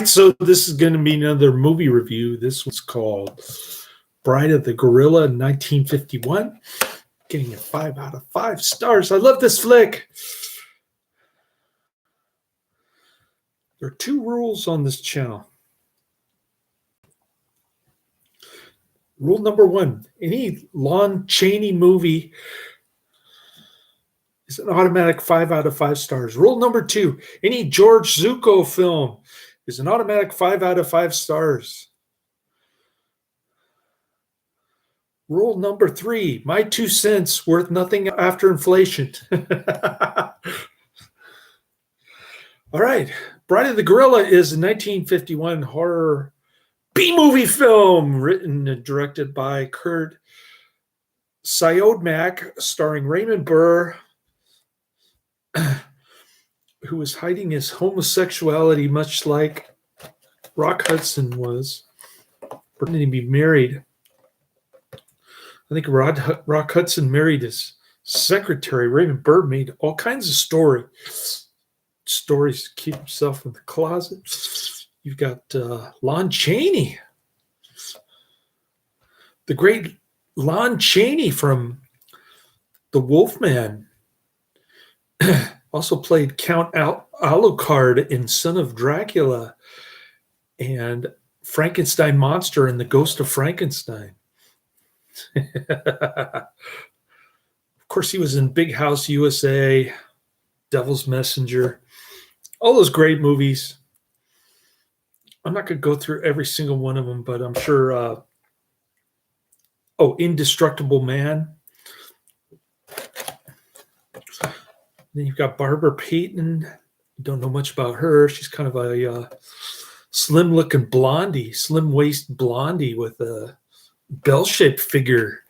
So this is going to be another movie review. This one's called Bride of the Gorilla, 1951. Getting a 5 out of 5 stars. I love this flick. There are 2 rules on this channel. Rule number 1, any Lon Chaney movie is an automatic 5 out of 5 stars. Rule number 2, any George Zucco film is an automatic 5 out of 5 stars. Rule number 3, my 2 cents worth nothing after inflation. All right, Bride of the Gorilla is a 1951 horror B-movie film written and directed by Kurt Siodmak, starring Raymond Burr, who was hiding his homosexuality much like Rock Hudson was, pretending to be married. I think Rock Hudson married his secretary. Raymond Burr made all kinds of stories to keep himself in the closet. You've got Lon Chaney, the great Lon Chaney from The Wolfman. Also played Count Alucard in Son of Dracula and Frankenstein Monster in The Ghost of Frankenstein. Of course, he was in Big House USA, Devil's Messenger, all those great movies. I'm not going to go through every single one of them, but I'm sure. Indestructible Man. Then you've got Barbara Payton. Don't know much about her. She's kind of a slim-looking blondie, slim-waist blondie with a bell-shaped figure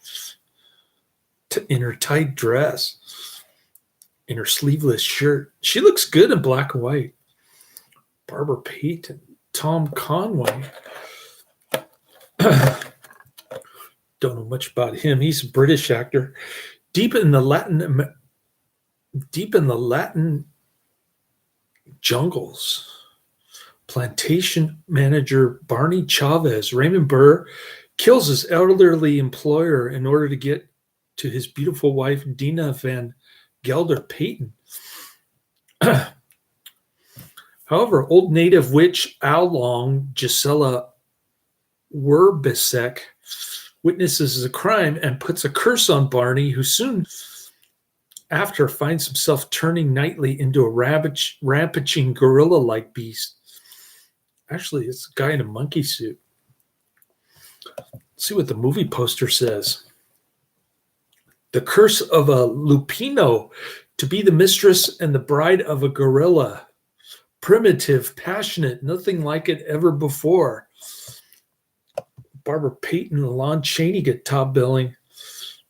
in her tight dress, in her sleeveless shirt. She looks good in black and white. Barbara Payton. Tom Conway. Don't know much about him. He's a British actor. Deep in the Latin jungles, plantation manager Barney Chavez, Raymond Burr, kills his elderly employer in order to get to his beautiful wife, Dina Van Gelder Payton. However, old native witch Oolong Gisela Werbisek witnesses a crime and puts a curse on Barney, who soon after finds himself turning nightly into a rampaging gorilla-like beast. Actually, it's a guy in a monkey suit. Let's see what the movie poster says. The curse of a Lupino, to be the mistress and the bride of a gorilla. Primitive, passionate, nothing like it ever before. Barbara Payton and Lon Chaney get top billing.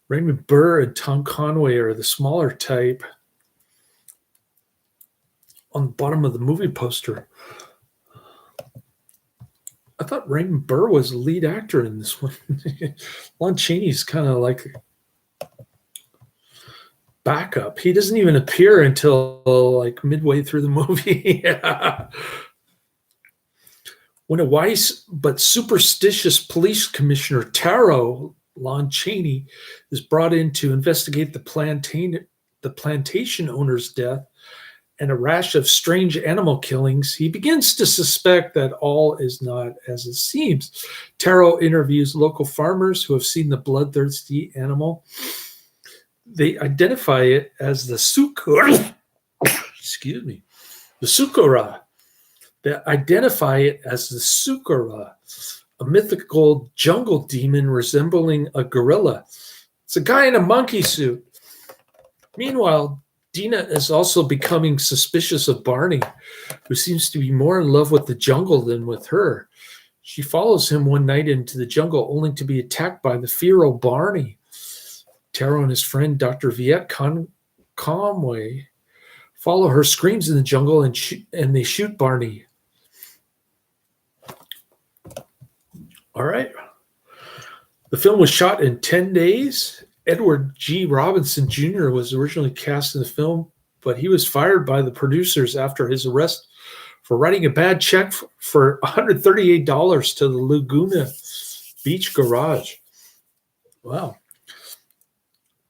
Raymond Burr and Tom Conway are the smaller type. On the bottom of the movie poster, I thought Raymond Burr was the lead actor in this one. Lon Chaney's kind of like backup. He doesn't even appear until like midway through the movie. Yeah. When a wise but superstitious police commissioner, Taro Lon Chaney, is brought in to investigate the plantation owner's death and a rash of strange animal killings, he begins to suspect that all is not as it seems. Taro interviews local farmers who have seen the bloodthirsty animal. They identify it as the sukura. Excuse me. The sukura. They identify it as the sukura, a mythical jungle demon resembling a gorilla. It's a guy in a monkey suit. Meanwhile, Dina is also becoming suspicious of Barney, who seems to be more in love with the jungle than with her. She follows him one night into the jungle only to be attacked by the feral Barney. Taro and his friend Dr. Viet Conway follow her screams in the jungle and they shoot Barney. All right. The film was shot in 10 days. Edward G. Robinson Jr. was originally cast in the film, but he was fired by the producers after his arrest for writing a bad check for $138 to the Laguna Beach garage. Wow.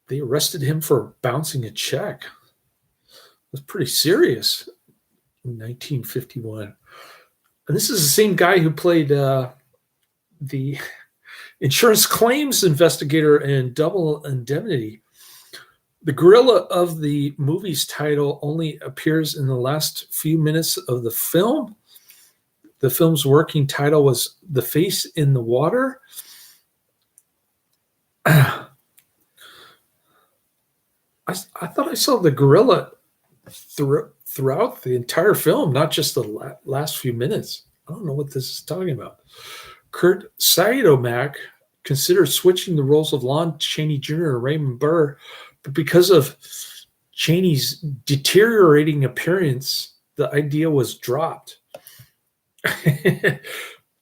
They arrested him for bouncing a check. That's pretty serious in 1951. And this is the same guy who played the insurance claims investigator in Double Indemnity. The gorilla of the movie's title only appears in the last few minutes of the film. The film's working title was The Face in the Water. I thought I saw the gorilla throughout the entire film, not just the last few minutes. I don't know what this is talking about. Kurt Sidomak considered switching the roles of Lon Chaney Jr. and Raymond Burr, but because of Chaney's deteriorating appearance, the idea was dropped.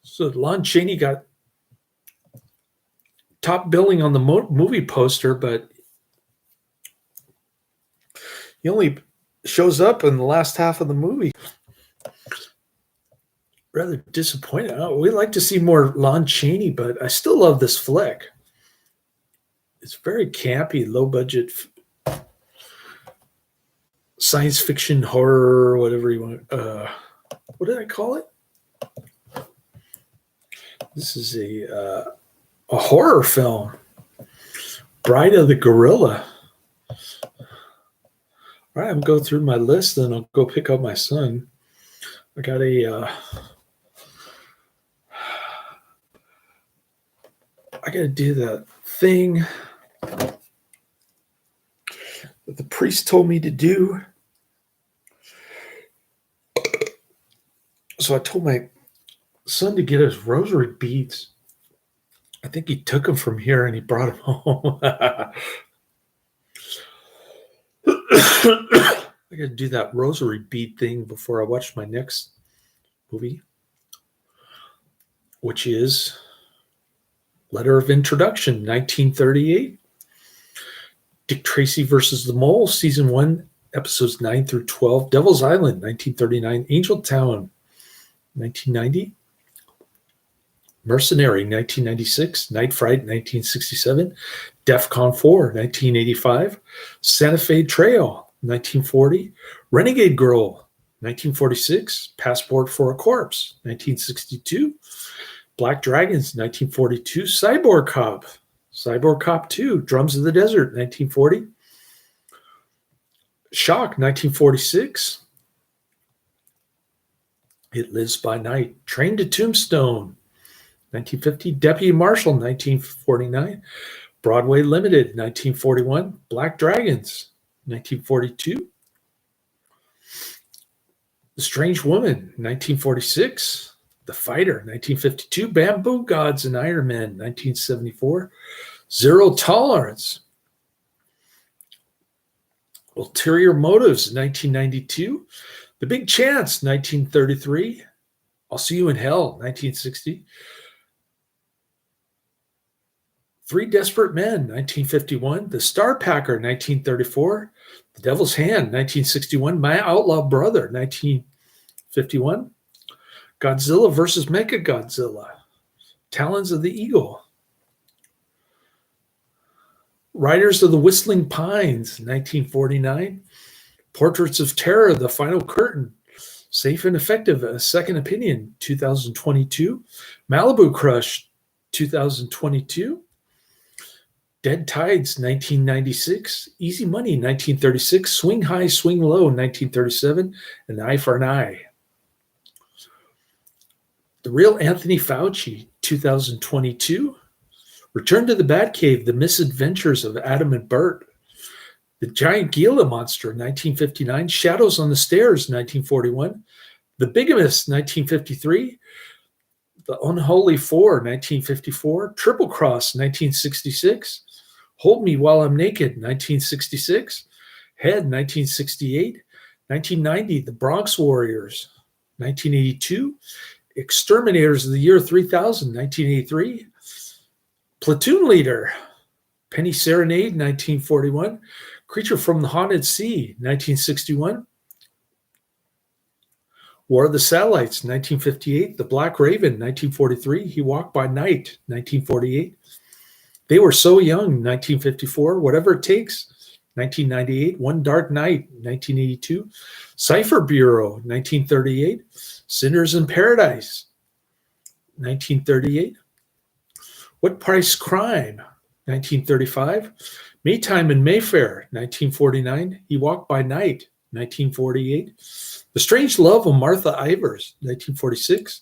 So Lon Chaney got top billing on the movie poster, but he only shows up in the last half of the movie. Rather disappointed. We'd like to see more Lon Chaney, but I still love this flick. It's very campy, low budget science fiction, horror, whatever you want. What did I call it? This is a horror film. Bride of the Gorilla. All right, I'm going through my list, then I'll go pick up my son. I got I got to do that thing that the priest told me to do. So I told my son to get his rosary beads. I think he took them from here and he brought them home. I got to do that rosary bead thing before I watch my next movie, which is Letter of Introduction, 1938. Dick Tracy versus the Mole, Season 1, Episodes 9 through 12. Devil's Island, 1939. Angel Town, 1990. Mercenary, 1996. Night Fright, 1967. DEFCON 4, 1985. Santa Fe Trail, 1940. Renegade Girl, 1946. Passport for a Corpse, 1962. Black Dragons, 1942. Cyborg Cop, Cyborg Cop 2, Drums of the Desert, 1940. Shock, 1946. It Lives by Night. Train to Tombstone, 1950. Deputy Marshal, 1949. Broadway Limited, 1941. Black Dragons, 1942. The Strange Woman, 1946. The Fighter, 1952. Bamboo Gods and Iron Man, 1974. Zero Tolerance. Ulterior Motives, 1992. The Big Chance, 1933. I'll See You in Hell, 1960. Three Desperate Men, 1951. The Star Packer, 1934. The Devil's Hand, 1961. My Outlaw Brother, 1951. Godzilla versus Mechagodzilla. Talons of the Eagle. Riders of the Whistling Pines, 1949. Portraits of Terror, The Final Curtain. Safe and Effective, A Second Opinion, 2022. Malibu Crush, 2022. Dead Tides, 1996. Easy Money, 1936. Swing High, Swing Low, 1937. An Eye for an Eye. The Real Anthony Fauci, 2022. Return to the Batcave, The Misadventures of Adam and Bert. The Giant Gila Monster, 1959. Shadows on the Stairs, 1941. The Bigamist, 1953. The Unholy Four, 1954. Triple Cross, 1966. Hold Me While I'm Naked, 1966. Head, 1968. 1990, The Bronx Warriors, 1982. Exterminators of the Year 3000, 1983. Platoon Leader, Penny Serenade, 1941. Creature from the Haunted Sea, 1961. War of the Satellites, 1958. The Black Raven, 1943. He Walked by Night, 1948. They Were So Young, 1954. Whatever It Takes, 1998. One Dark Night, 1982. Cipher Bureau, 1938. Sinners in Paradise, 1938. What Price Crime, 1935. Maytime in Mayfair, 1949. He Walked by Night, 1948. The Strange Love of Martha Ivers, 1946.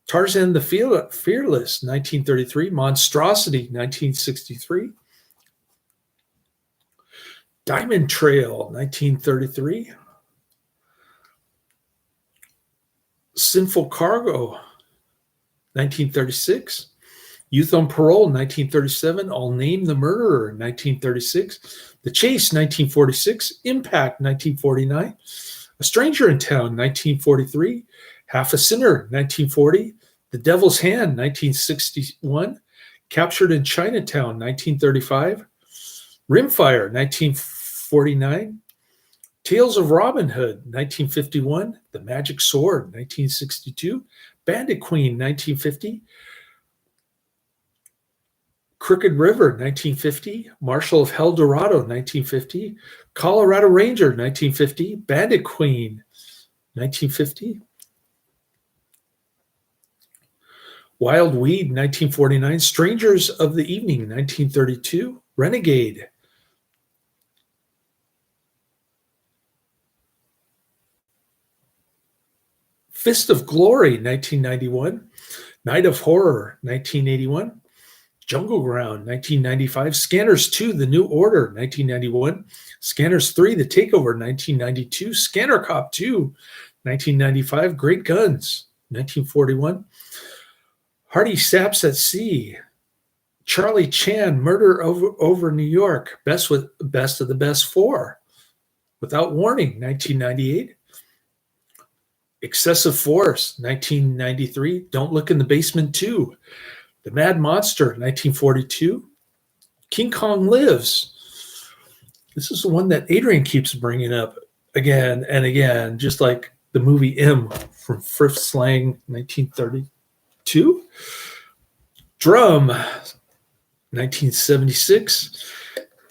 Tarzan the Fearless, 1933. Monstrosity, 1963. Diamond Trail, 1933. Sinful Cargo, 1936. Youth on Parole, 1937. I'll Name the Murderer, 1936. The Chase, 1946. Impact, 1949. A Stranger in Town, 1943. Half a Sinner, 1940. The Devil's Hand, 1961. Captured in Chinatown, 1935. Rimfire, 1949. Tales of Robin Hood, 1951. The Magic Sword, 1962. Bandit Queen, 1950. Crooked River, 1950. Marshal of El Dorado, 1950. Colorado Ranger, 1950. Bandit Queen, 1950. Wild Weed, 1949. Strangers of the Evening, 1932. Renegade. Fist of Glory, 1991. Night of Horror, 1981. Jungle Ground, 1995. Scanners 2, The New Order, 1991. Scanners 3, The Takeover, 1992. Scanner Cop 2, 1995. Great Guns, 1941. Hardy Saps at Sea. Charlie Chan, Murder over New York. Best of the Best 4. Without Warning, 1998. Excessive Force, 1993. Don't Look in the Basement 2. The Mad Monster, 1942. King Kong Lives. This is the one that Adrian keeps bringing up again and again, just like the movie M from Fritz Lang, 1932. Drum, 1976.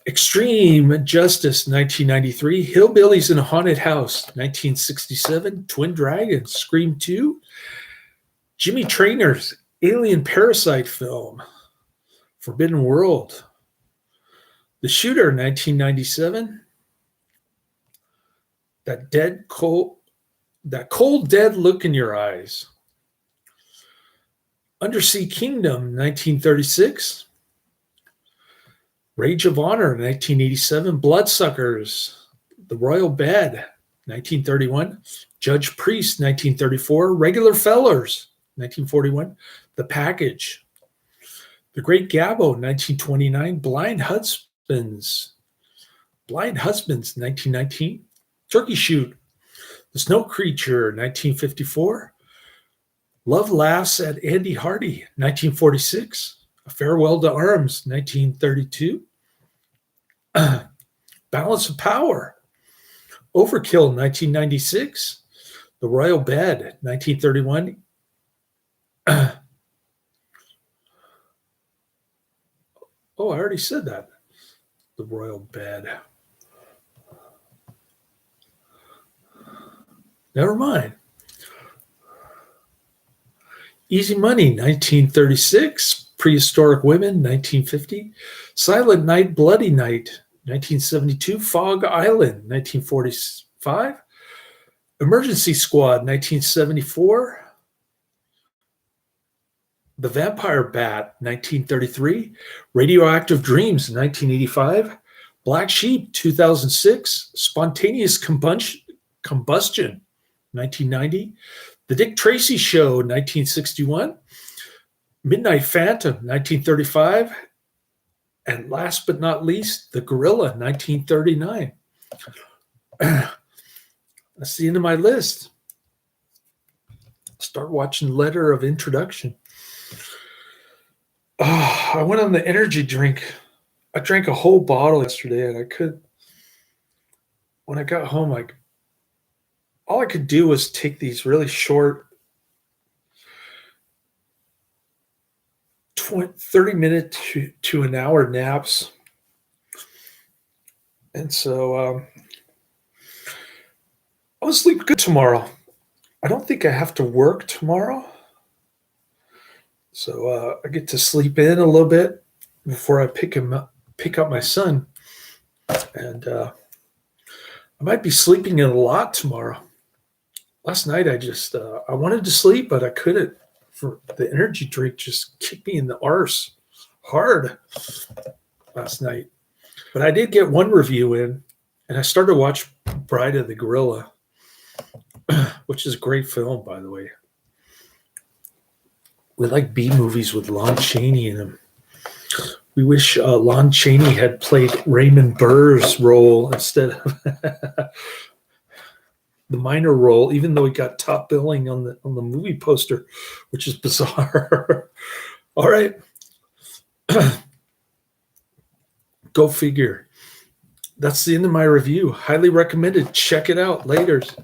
Extreme Justice, 1993. Hillbillies in a Haunted House, 1967. Twin Dragons, Scream 2. Jimmy Trainor's Alien Parasite film, Forbidden World. The Shooter, 1997. That cold dead look in your eyes. Undersea Kingdom, 1936. Rage of Honor, 1987. Bloodsuckers, The Royal Bed, 1931. Judge Priest, 1934. Regular Fellers, 1941. The Package. The Great Gabbo, 1929. Blind Husbands, 1919. Turkey Shoot. The Snow Creature, 1954. Love Laughs at Andy Hardy, 1946. A Farewell to Arms, 1932. Balance of Power. Overkill, 1996. The Royal Bed, 1931. Oh, I already said that. The Royal Bed. Never mind. Easy Money, 1936. Prehistoric Women, 1950. Silent Night, Bloody Night, 1972. Fog Island, 1945. Emergency Squad, 1974. The Vampire Bat, 1933. Radioactive Dreams, 1985. Black Sheep, 2006. Spontaneous Combustion, 1990. The Dick Tracy Show, 1961. Midnight Phantom, 1935. And last but not least, The Gorilla, 1939. That's the end of my list. Start watching Letter of Introduction. Oh, I went on the energy drink. I drank a whole bottle yesterday, and when I got home, all I could do was take these really short 30-minute to an hour naps. And so I will sleep good tomorrow. I don't think I have to work tomorrow. So I get to sleep in a little bit before I pick up my son. And I might be sleeping in a lot tomorrow. Last night I wanted to sleep, but I couldn't. For the energy drink just kicked me in the arse hard last night. But I did get one review in, and I started to watch Bride of the Gorilla, which is a great film, by the way. We like B movies with Lon Chaney in them. We wish Lon Chaney had played Raymond Burr's role instead of the minor role, even though he got top billing on the movie poster, which is bizarre. All right. Go figure. That's the end of my review. Highly recommended. Check it out. Laters.